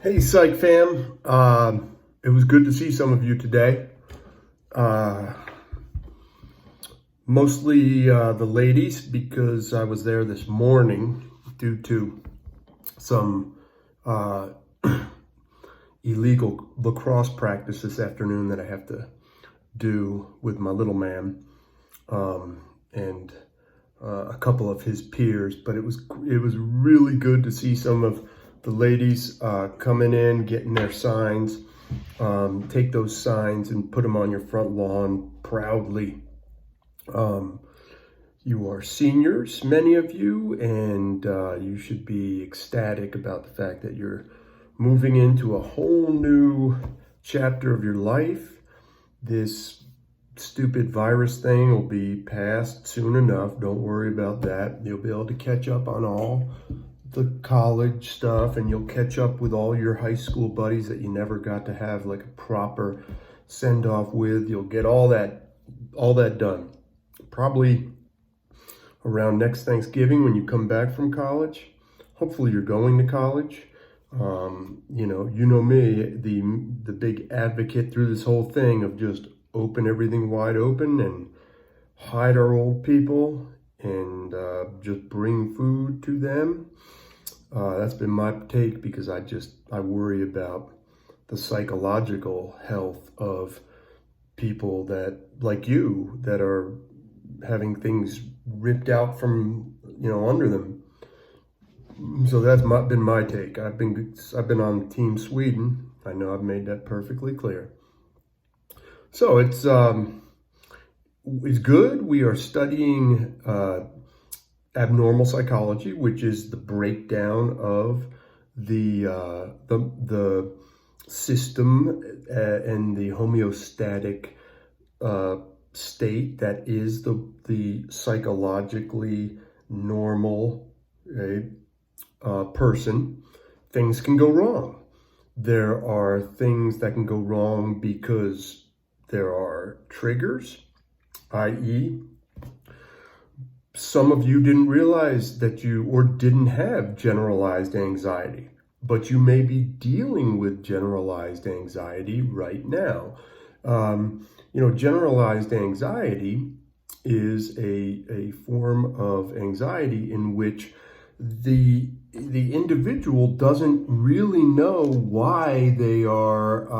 Hey, Psych fam. It was good to see some of you today. Uh, Mostly the ladies, because I was there this morning due to some uh, illegal lacrosse practice this afternoon that I have to do with my little man and a couple of his peers. But it was really good to see some of the ladies coming in, getting their signs. Take those signs and put them on your front lawn proudly. You are seniors, many of you, and you should be ecstatic about the fact that you're moving into a whole new chapter of your life. This stupid virus thing will be past soon enough. Don't worry about that. You'll be able to catch up on all the college stuff, and you'll catch up with all your high school buddies that you never got to have like a proper send off with. You'll get all that done. Probably around next Thanksgiving when you come back from college. Hopefully you're going to college. You know me, the big advocate through this whole thing of just open everything wide open and hide our old people and just bring food to them. That's been my take because I worry about the psychological health of people that, like you, that are having things ripped out from, under them. So that's been my take. I've been on Team Sweden. I know I've made that perfectly clear. So it's good. We are studying abnormal psychology, which is the breakdown of the system and the homeostatic state that is the psychologically normal person. Things can go wrong. There are things that can go wrong because there are triggers, i.e., some of you didn't realize that you or didn't have generalized anxiety, but you may be dealing with generalized anxiety right now. Generalized anxiety is a form of anxiety in which the individual doesn't really know why they are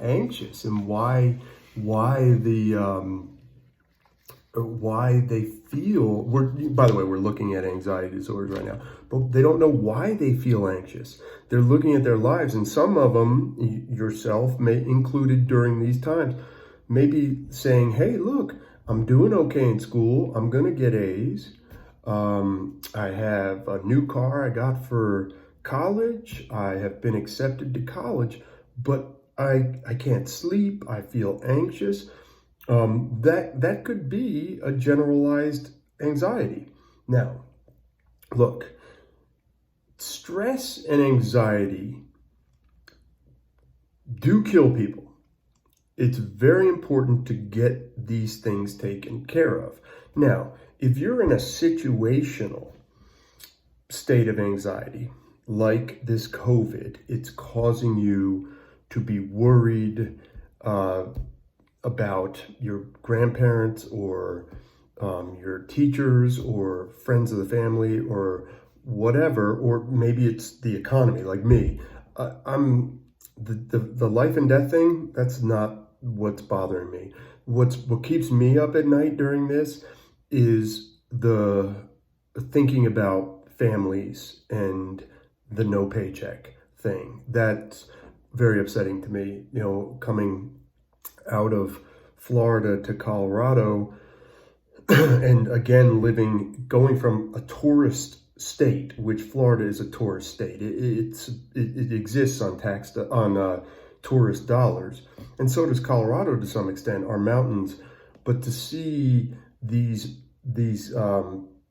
anxious and why they feel. By the way, we're looking at anxiety disorders right now, but they don't know why they feel anxious. They're looking at their lives, and some of them, yourself may included during these times, maybe saying, hey, look, I'm doing okay in school. I'm going to get A's. I have a new car I got for college. I have been accepted to college, but I can't sleep. I feel anxious. That could be a generalized anxiety. Now, look, stress and anxiety do kill people. It's very important to get these things taken care of. Now, if you're in a situational state of anxiety, like this COVID, it's causing you to be worried about your grandparents or your teachers or friends of the family or whatever, or maybe it's the economy, like me. I'm the life and death thing. That's not what's bothering me. What keeps me up at night during this is the thinking about families and the no paycheck thing. That's very upsetting to me. Coming out of Florida to Colorado, and again going from a tourist state, which Florida is a tourist state. It exists on tourist dollars, and so does Colorado to some extent. Our mountains, but to see these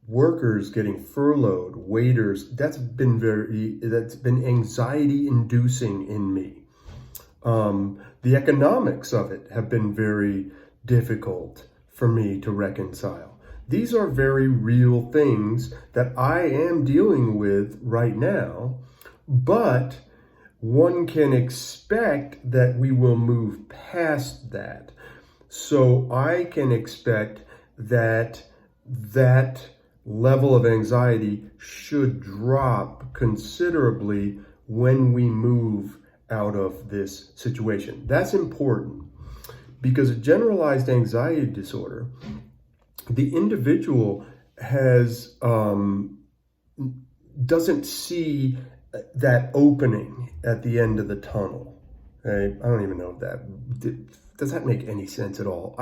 workers getting furloughed, waiters, that's been anxiety inducing in me. The economics of it have been very difficult for me to reconcile. These are very real things that I am dealing with right now, but one can expect that we will move past that. So I can expect that that level of anxiety should drop considerably when we move out of this situation. That's important because a generalized anxiety disorder, the individual has doesn't see that opening at the end of the tunnel. Okay? I don't even know if that does that make any sense at all.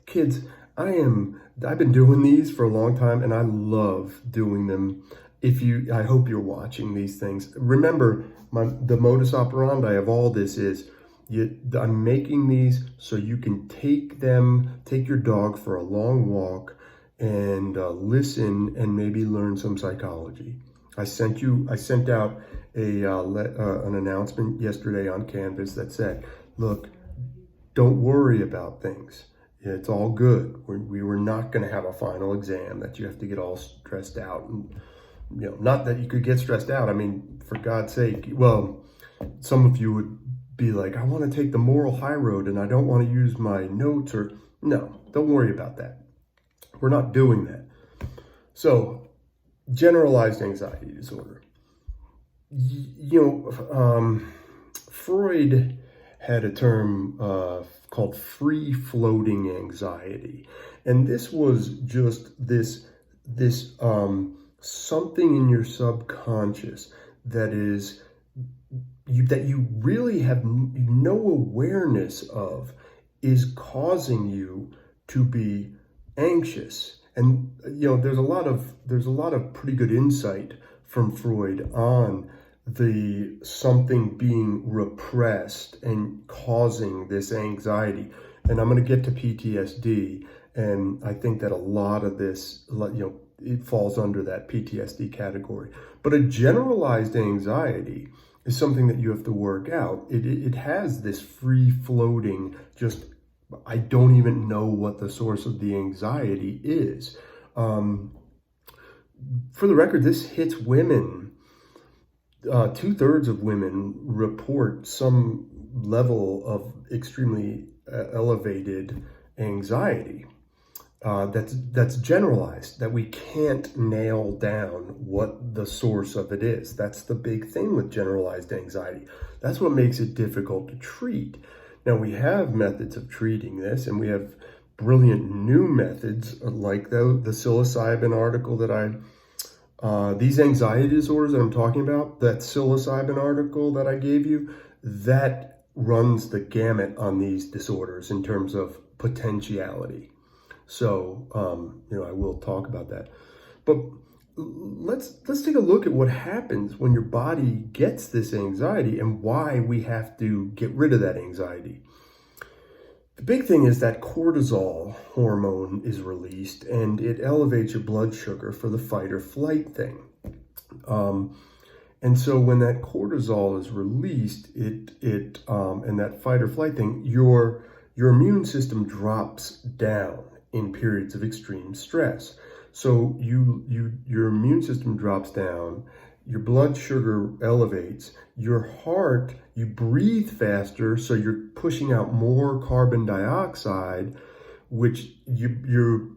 Kids, I've been doing these for a long time, and I love doing them. I hope you're watching these things. Remember, the modus operandi of all this is I'm making these so you can take your dog for a long walk and listen and maybe learn some psychology. I sent out an announcement yesterday on Canvas that said, look, don't worry about things. It's all good. We were not going to have a final exam that you have to get all stressed out. And, not that you could get stressed out. I mean, for God's sake, well, some of you would be like, I want to take the moral high road and I don't want to use my notes no, don't worry about that. We're not doing that. So, generalized anxiety disorder. Freud had a term called free-floating anxiety. And this was just this something in your subconscious that you really have no awareness of is causing you to be anxious. And there's a lot of pretty good insight from Freud on the something being repressed and causing this anxiety. And I'm going to get to PTSD, and I think that a lot of this, it falls under that PTSD category. But a generalized anxiety is something that you have to work out. It has this free-floating, just, I don't even know what the source of the anxiety is. For the record, this hits women. 2/3 of women report some level of extremely elevated anxiety. That's generalized, that we can't nail down what the source of it is. That's the big thing with generalized anxiety. That's what makes it difficult to treat. Now, we have methods of treating this, and we have brilliant new methods like the psilocybin article that these anxiety disorders that I'm talking about, that psilocybin article that I gave you, that runs the gamut on these disorders in terms of potentiality. So, I will talk about that. But let's take a look at what happens when your body gets this anxiety and why we have to get rid of that anxiety. The big thing is that cortisol hormone is released, and it elevates your blood sugar for the fight or flight thing. And so when that cortisol is released, and that fight or flight thing, your immune system drops down in periods of extreme stress. So your immune system drops down, your blood sugar elevates, your heart, you breathe faster, so you're pushing out more carbon dioxide, which your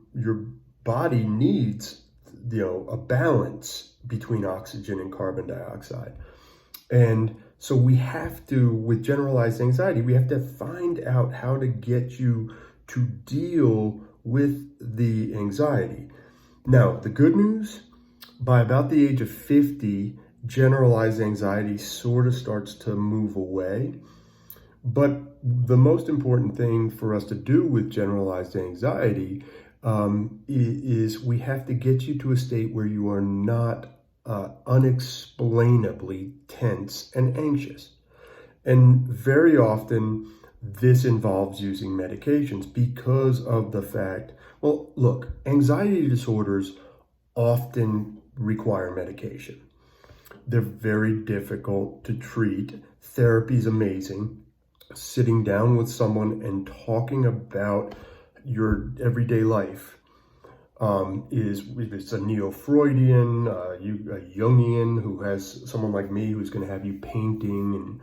body needs, a balance between oxygen and carbon dioxide. And so we have to, with generalized anxiety, we have to find out how to get you to deal with the anxiety. Now, the good news, by about the age of 50, generalized anxiety sort of starts to move away. But the most important thing for us to do with generalized anxiety is we have to get you to a state where you are not unexplainably tense and anxious. And very often, this involves using medications because of the fact, well, look, anxiety disorders often require medication. They're very difficult to treat. Therapy is amazing. Sitting down with someone and talking about your everyday life is if it's a neo-Freudian, a Jungian who has someone like me who's going to have you painting and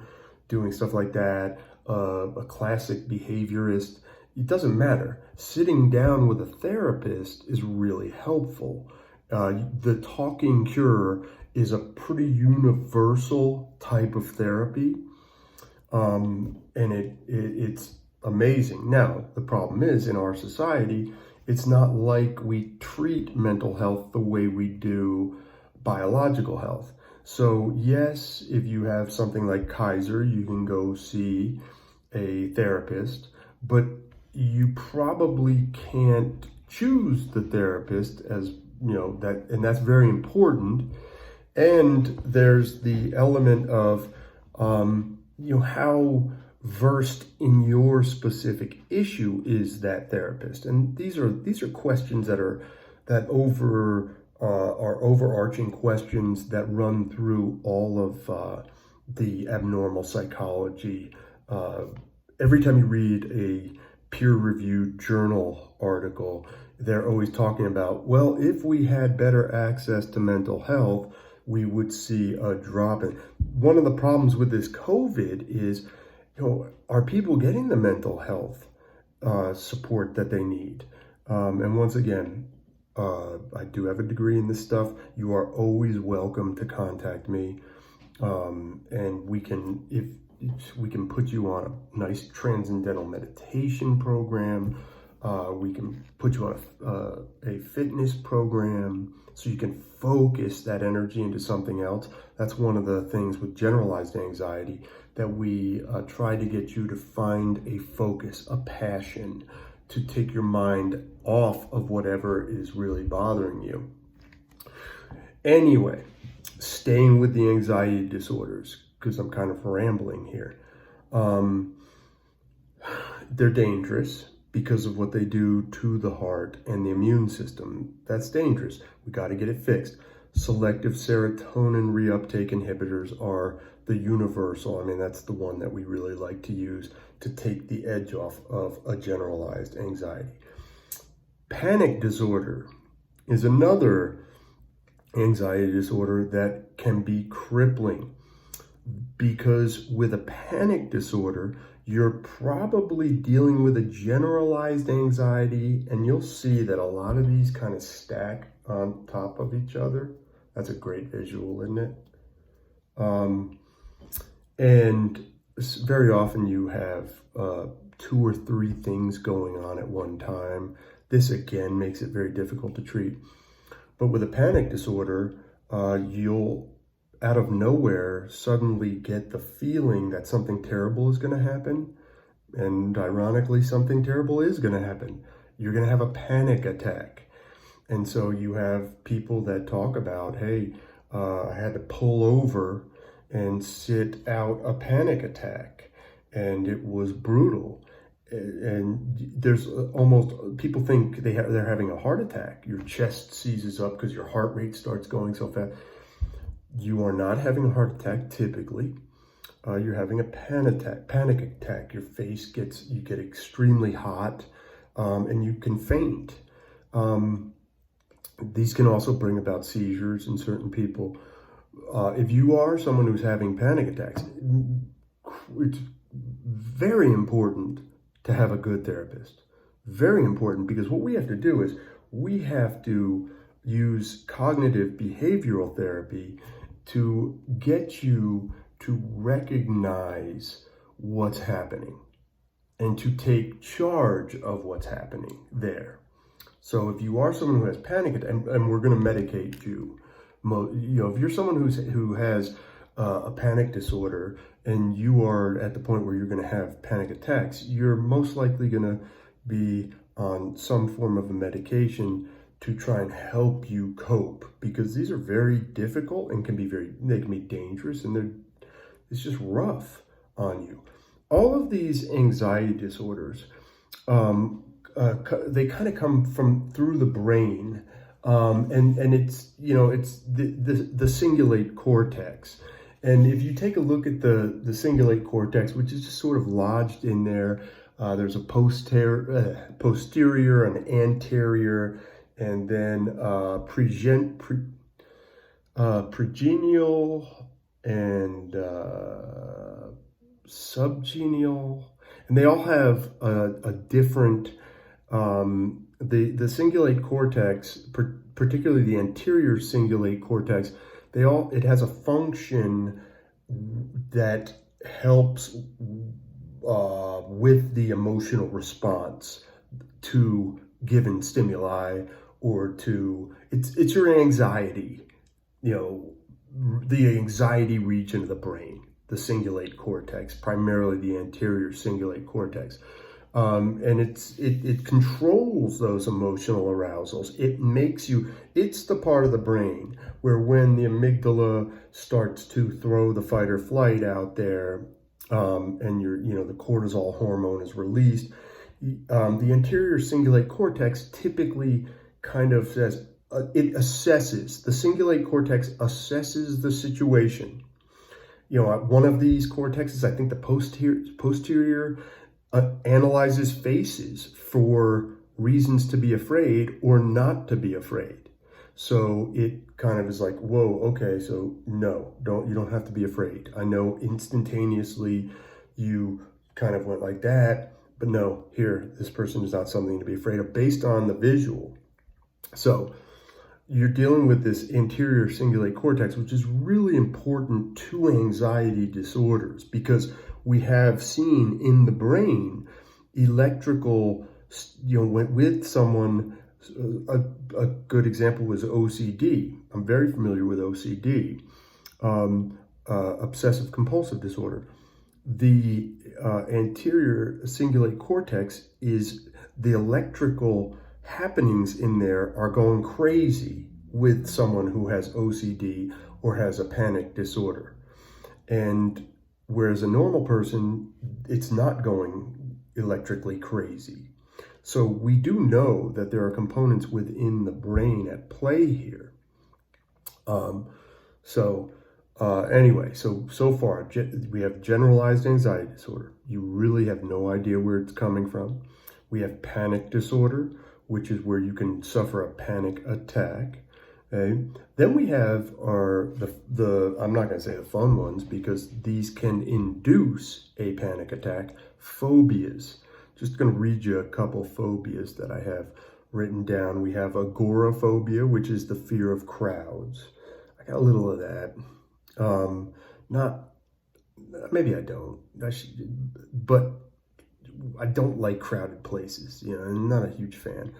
doing stuff like that, a classic behaviorist. It doesn't matter. Sitting down with a therapist is really helpful. The talking cure is a pretty universal type of therapy, and it's amazing. Now, the problem is in our society, it's not like we treat mental health the way we do biological health. So yes, if you have something like Kaiser, you can go see a therapist, but you probably can't choose the therapist, as you know, that, and that's very important. And there's the element of how versed in your specific issue is that therapist. And these are questions that are overarching questions that run through all of the abnormal psychology. Every time you read a peer-reviewed journal article, they're always talking about, well, if we had better access to mental health, we would see a drop in. One of the problems with this COVID is, are people getting the mental health support that they need? And once again, I do have a degree in this stuff. You are always welcome to contact me, and we can put you on a nice transcendental meditation program. We can put you on a fitness program so you can focus that energy into something else. That's one of the things with generalized anxiety, that we try to get you to find a focus, a passion, to take your mind off of whatever is really bothering you. Anyway, staying with the anxiety disorders, because I'm kind of rambling here. They're dangerous because of what they do to the heart and the immune system. That's dangerous. We got to get it fixed. Selective serotonin reuptake inhibitors are the universal. I mean, that's the one that we really like to use to take the edge off of a generalized anxiety. Panic disorder is another anxiety disorder that can be crippling, because with a panic disorder, you're probably dealing with a generalized anxiety, and you'll see that a lot of these kind of stack on top of each other. That's a great visual, isn't it? And very often you have 2 or 3 things going on at one time. This again makes it very difficult to treat. But with a panic disorder, you'll out of nowhere suddenly get the feeling that something terrible is going to happen. And ironically, something terrible is going to happen. You're going to have a panic attack. And so you have people that talk about, hey, I had to pull over and sit out a panic attack, and it was brutal. And there's almost, people think they're having a heart attack. Your chest seizes up because your heart rate starts going so fast. You are not having a heart attack typically. You're having a panic attack. Your face you get extremely hot, and you can faint. These can also bring about seizures in certain people. If you are someone who's having panic attacks, it's very important to have a good therapist. Very important, because what we have to do is we have to use cognitive behavioral therapy to get you to recognize what's happening and to take charge of what's happening there. So if you are someone who has panic attack, and we're going to medicate you, if you're someone who has a panic disorder and you are at the point where you're going to have panic attacks, you're most likely going to be on some form of a medication to try and help you cope, because these are very difficult and they can be dangerous, and it's just rough on you. All of these anxiety disorders, they kind of come through the brain, and it's the cingulate cortex. And if you take a look at the cingulate cortex, which is just sort of lodged in there, there's a posterior, an anterior, and then pregenial and subgenial, and they all have a different, the cingulate cortex, particularly the anterior cingulate cortex, it has a function that helps with the emotional response to given stimuli, or to, it's your anxiety, the anxiety region of the brain, the cingulate cortex, primarily the anterior cingulate cortex. And it controls those emotional arousals. It makes you, it's the part of the brain where when the amygdala starts to throw the fight or flight out there, and the cortisol hormone is released, the anterior cingulate cortex typically kind of says, the cingulate cortex assesses the situation. One of these cortexes, I think the posterior, analyzes faces for reasons to be afraid or not to be afraid. So it kind of is like, whoa, okay, so no, you don't have to be afraid. I know instantaneously you kind of went like that, but no, here, this person is not something to be afraid of based on the visual. So you're dealing with this anterior cingulate cortex, which is really important to anxiety disorders, because we have seen in the brain electrical, with someone, a good example was OCD. I'm very familiar with OCD, obsessive compulsive disorder. The anterior cingulate cortex is the electrical happenings in there are going crazy with someone who has OCD or has a panic disorder. And whereas a normal person, it's not going electrically crazy. So we do know that there are components within the brain at play here. Anyway, so far, we have generalized anxiety disorder. You really have no idea where it's coming from. We have panic disorder, which is where you can suffer a panic attack. Okay? Then we have I'm not going to say the fun ones, because these can induce a panic attack, phobias. Just going to read you a couple phobias that I have written down. We have agoraphobia, which is the fear of crowds. I got a little of that. Maybe I don't. But I don't like crowded places. I'm not a huge fan.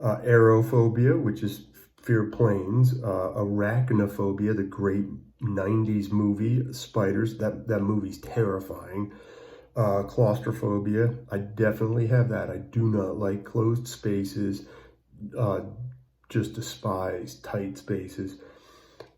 Aerophobia, which is fear of planes. Arachnophobia, the great 90s movie, spiders. That movie's terrifying. Claustrophobia, I definitely have that. I do not like closed spaces. Just despise tight spaces.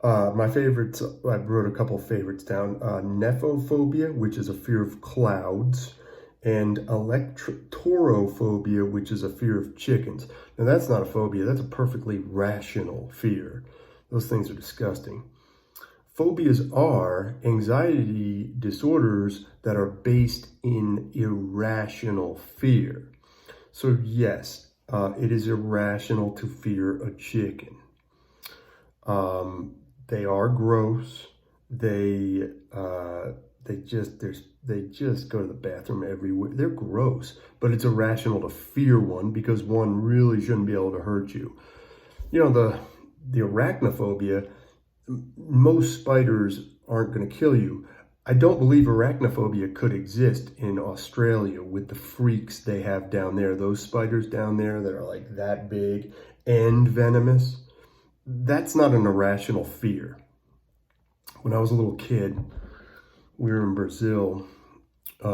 My favorites, I wrote a couple favorites down. Nephophobia, which is a fear of clouds, and electrorophobia, which is a fear of chickens. Now that's not a phobia, that's a perfectly rational fear. Those things are disgusting. Phobias are anxiety disorders that are based in irrational fear. So yes, it is irrational to fear a chicken. They are gross. They just go to the bathroom everywhere. They're gross, but it's irrational to fear one because one really shouldn't be able to hurt you. The arachnophobia, most spiders aren't going to kill you. I don't believe arachnophobia could exist in Australia with the freaks they have down there. Those spiders down there that are like that big and venomous. That's not an irrational fear. When I was a little kid, we were in Brazil, we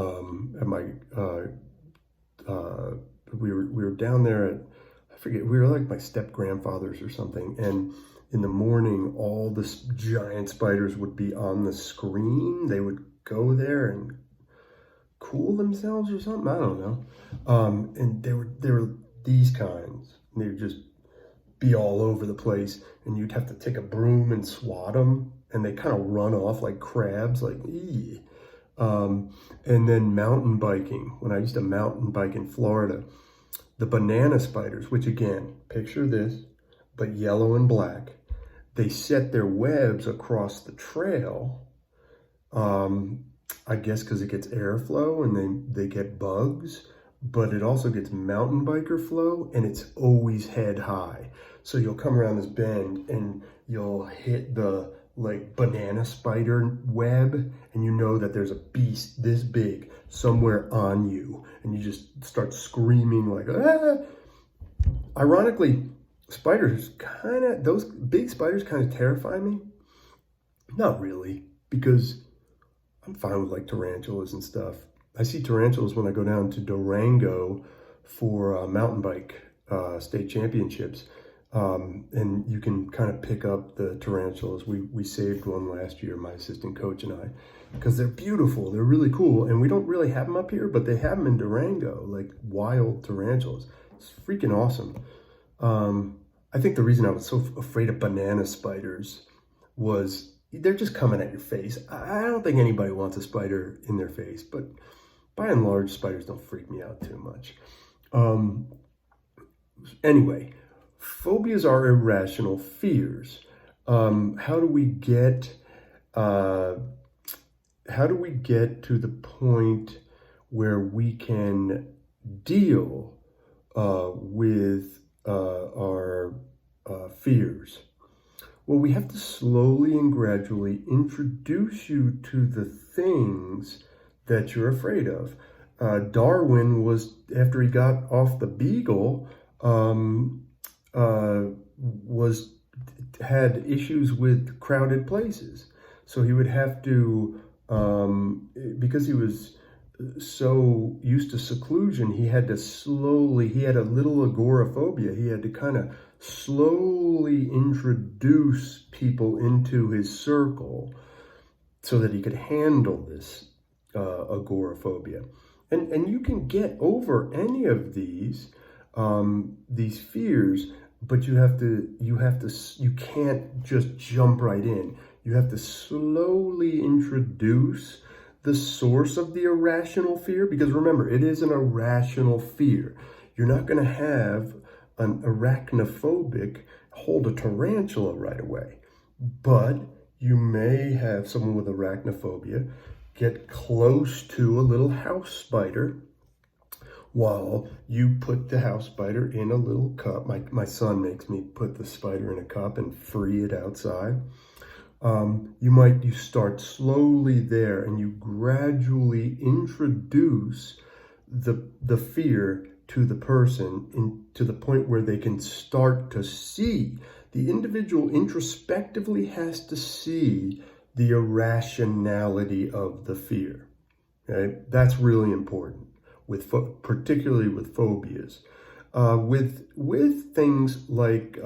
were down there at, I forget, we were like my step grandfathers or something, and in the morning all the giant spiders would be on the screen. They would go there and cool themselves or something, I don't know. And they were these kinds. They would just be all over the place, and you'd have to take a broom and swat them, and they kind of run off like crabs, like ee. And then mountain biking. When I used to mountain bike in Florida, the banana spiders, which again, picture this, but yellow and black. They set their webs across the trail, I guess because it gets airflow and they get bugs, but it also gets mountain biker flow, and it's always head high. So you'll come around this bend and you'll hit the like banana spider web, and you know that there's a beast this big somewhere on you, and you just start screaming like, ah! Ironically, those big spiders kind of terrify me. Not really, because I'm fine with like tarantulas and stuff. I see tarantulas when I go down to Durango for mountain bike state championships. And you can kind of pick up the tarantulas. We saved one last year, my assistant coach and I, because they're beautiful. They're really cool. And we don't really have them up here, but they have them in Durango, like wild tarantulas. It's freaking awesome. I think the reason I was so afraid of banana spiders was they're just coming at your face. I don't think anybody wants a spider in their face, but by and large, spiders don't freak me out too much. Anyway, phobias are irrational fears. How do we get to the point where we can deal with our fears? Well, we have to slowly and gradually introduce you to the things that you're afraid of. Darwin was, after he got off the beagle, had issues with crowded places. So he would have to, because he was so used to seclusion, he had a little agoraphobia. He had to kind of slowly introduce people into his circle so that he could handle this agoraphobia. And you can get over any of these fears, but you can't just jump right in. You have to slowly introduce the source of the irrational fear, because remember, it is an irrational fear. You're not going to have an arachnophobic hold a tarantula right away, but you may have someone with arachnophobia get close to a little house spider while you put the house spider in a little cup. My son makes me put the spider in a cup and free it outside. You start slowly there, and you gradually introduce the fear to the person to the point where they can start to see. The individual introspectively has to see the irrationality of the fear. Okay? That's really important, particularly with phobias. With things like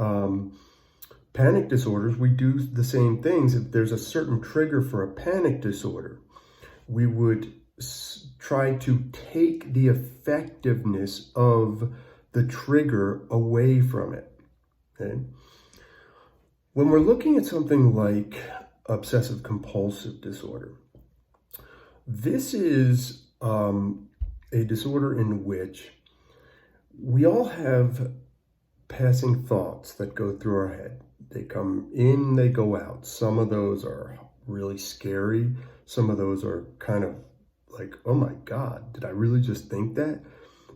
panic disorders, we do the same things. If there's a certain trigger for a panic disorder, we would try to take the effectiveness of the trigger away from it. Okay? When we're looking at something like obsessive compulsive disorder, this is a disorder in which we all have passing thoughts that go through our head. They come in, they go out. Some of those are really scary. Some of those are kind of like, oh my God, did I really just think that?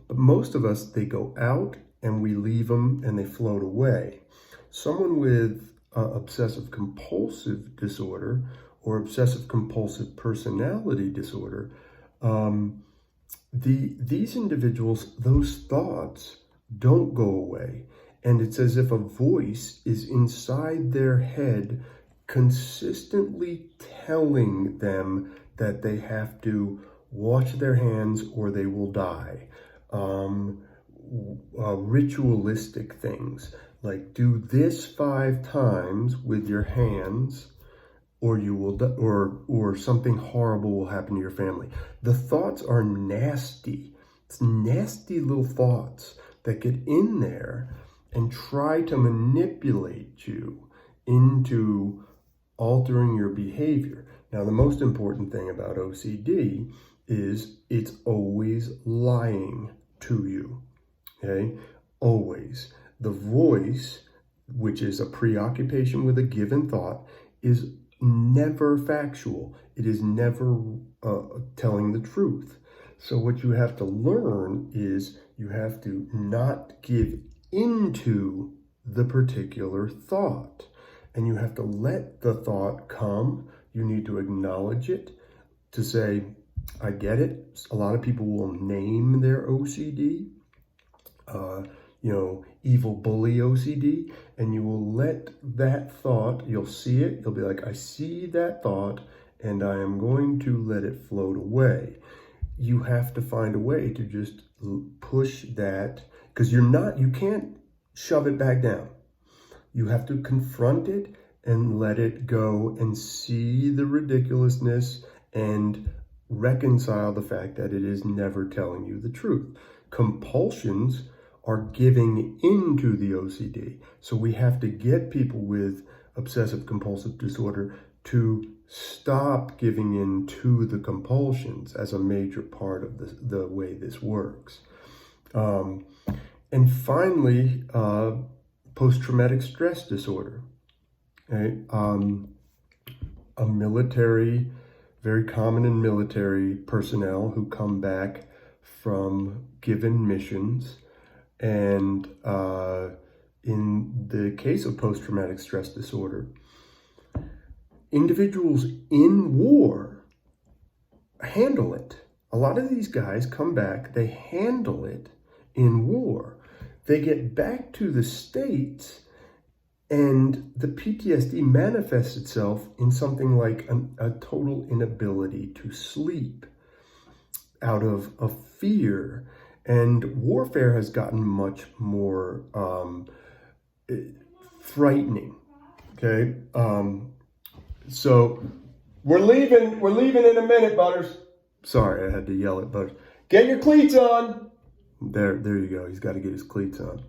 But most of us, they go out and we leave them and they float away. Someone with obsessive compulsive disorder or obsessive compulsive personality disorder, these individuals, those thoughts don't go away. And it's as if a voice is inside their head consistently telling them that they have to wash their hands or they will die. Ritualistic things like do this 5 times with your hands or you will die, or something horrible will happen to your family. The thoughts are nasty. It's nasty little thoughts that get in there and try to manipulate you into altering your behavior. Now, the most important thing about OCD is it's always lying to you, okay? Always. The voice which is a preoccupation with a given thought, is never factual. It is never telling the truth. So what you have to learn is you have to not give into the particular thought. And you have to let the thought come. You need to acknowledge it, to say, I get it. A lot of people will name their OCD, evil bully OCD, and you will let that thought, you'll see it, you'll be like, I see that thought, and I am going to let it float away. You have to find a way to just push that, because you can't shove it back down. You have to confront it and let it go and see the ridiculousness and reconcile the fact that it is never telling you the truth. Compulsions are giving into the OCD. So we have to get people with obsessive compulsive disorder to stop giving in to the compulsions as a major part of the way this works. And finally, post-traumatic stress disorder. Okay? A military, very common in military personnel who come back from given missions. And in the case of post-traumatic stress disorder, individuals in war handle it. A lot of these guys come back, they handle it in war. They get back to the States, and the PTSD manifests itself in something like a total inability to sleep out of fear. And warfare has gotten much more frightening. Okay, so we're leaving in a minute, Butters. Sorry, I had to yell at Butters. Get your cleats on. There you go. He's got to get his cleats on.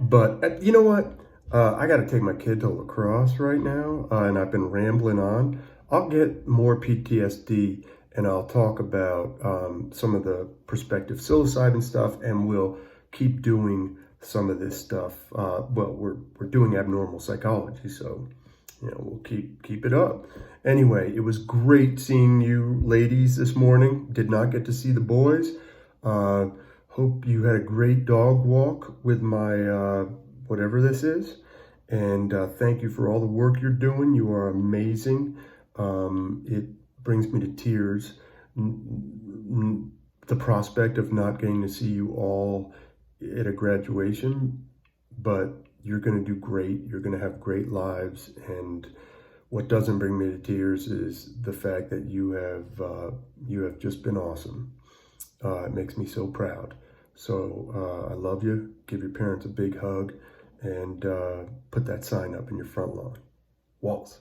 But you know what? I got to take my kid to lacrosse right now, and I've been rambling on. I'll get more PTSD, and I'll talk about some of the prospective psilocybin stuff, and we'll keep doing some of this stuff. We're doing abnormal psychology, so we'll keep it up. Anyway, it was great seeing you ladies this morning. Did not get to see the boys. Hope you had a great dog walk with my whatever this is, and thank you for all the work you're doing. You are amazing. It brings me to tears, the prospect of not getting to see you all at a graduation, but you're going to do great. You're going to have great lives, and what doesn't bring me to tears is the fact that you have just been awesome. It makes me so proud. So I love you. Give your parents a big hug, and put that sign up in your front lawn. Waltz.